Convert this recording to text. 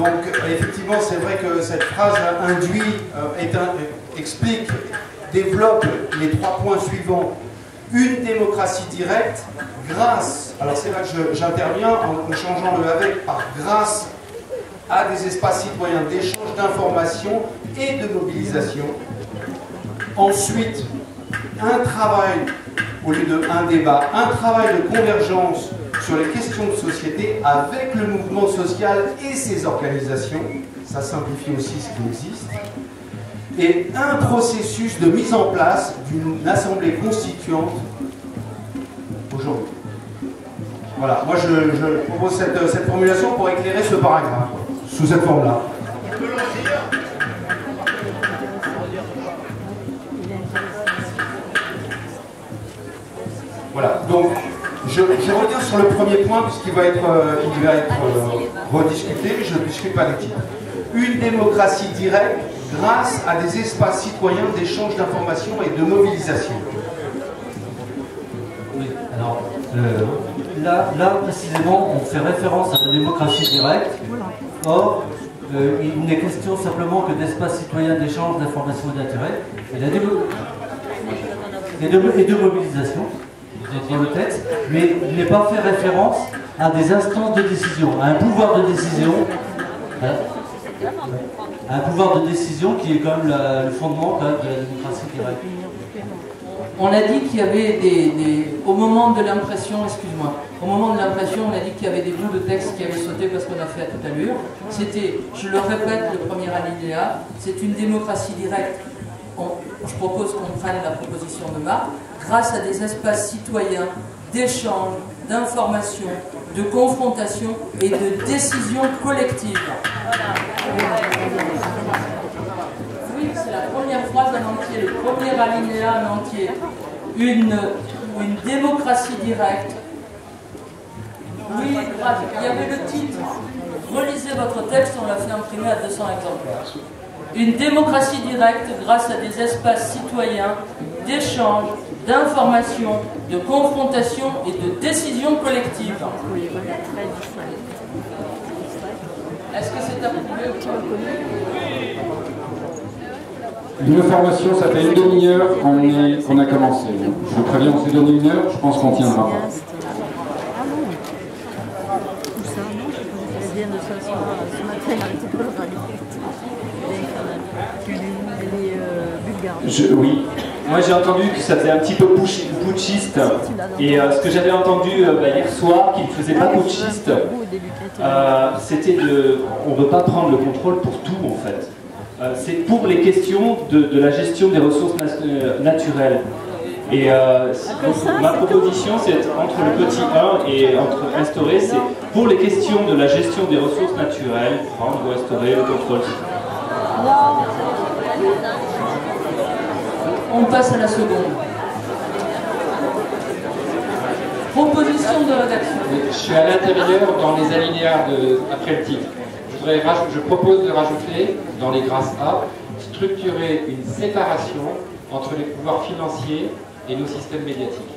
Donc effectivement, c'est vrai que cette phrase induit, explique, développe les 3 points suivants. Une démocratie directe grâce, alors c'est là que j'interviens en changeant le avec par grâce à des espaces citoyens d'échange d'informations et de mobilisation. Ensuite, un travail, au lieu d'un débat, un travail de convergence sur les questions de société avec le mouvement social et ses organisations, ça simplifie aussi ce qui existe, et un processus de mise en place d'une assemblée constituante aujourd'hui. Voilà, moi je propose cette formulation pour éclairer ce paragraphe, sous cette forme-là. Voilà, donc je reviens sur le premier point puisqu'il va être, rediscuté, je ne discute pas les titres. Une démocratie directe grâce à des espaces citoyens d'échange d'informations et de mobilisation. Oui, alors là précisément on fait référence à la démocratie directe. Or, il n'est question simplement que d'espaces citoyens d'échange d'informations et d'intérêt et de mobilisation. Dans le texte, mais il n'est pas fait référence à des instances de décision, à un pouvoir de décision, à un pouvoir de décision qui est quand même le fondement quand même de la démocratie directe. On a dit qu'il y avait au moment de l'impression, excuse-moi, au moment de l'impression, on a dit qu'il y avait des bouts de texte qui avaient sauté parce qu'on a fait à toute allure. C'était, je le répète, le premier alinéa, c'est une démocratie directe. Je propose qu'on prenne la proposition de Marc, grâce à des espaces citoyens d'échange, d'information, de confrontation et de décision collective. Oui, c'est la première phrase en entier, le premier alinéa en entier. Une démocratie directe. Oui, il y avait le titre. Relisez votre texte, on l'a fait imprimer à 200 exemplaires. Une démocratie directe grâce à des espaces citoyens d'échange, d'information, de confrontation et de décision collective. Est-ce que c'est approuvé ou pas? Une formation, ça fait une demi-heure qu'on a commencé. Je vous préviens, on s'est donné 1 heure, je pense qu'on tiendra pas. Oui, moi j'ai entendu que ça faisait un petit peu putschiste, et ce que j'avais entendu hier soir, qui ne faisait pas putschiste, c'était on ne veut pas prendre le contrôle pour tout en fait. C'est pour les questions de la gestion des ressources naturelles. Et ma proposition, c'est entre le petit 1 et instaurer, c'est pour les questions de la gestion des ressources naturelles, prendre ou instaurer le contrôle. On passe à la seconde. Proposition de rédaction. Je suis à l'intérieur dans les alinéas après le titre. Je propose de rajouter dans les grâces A, structurer une séparation entre les pouvoirs financiers et nos systèmes médiatiques.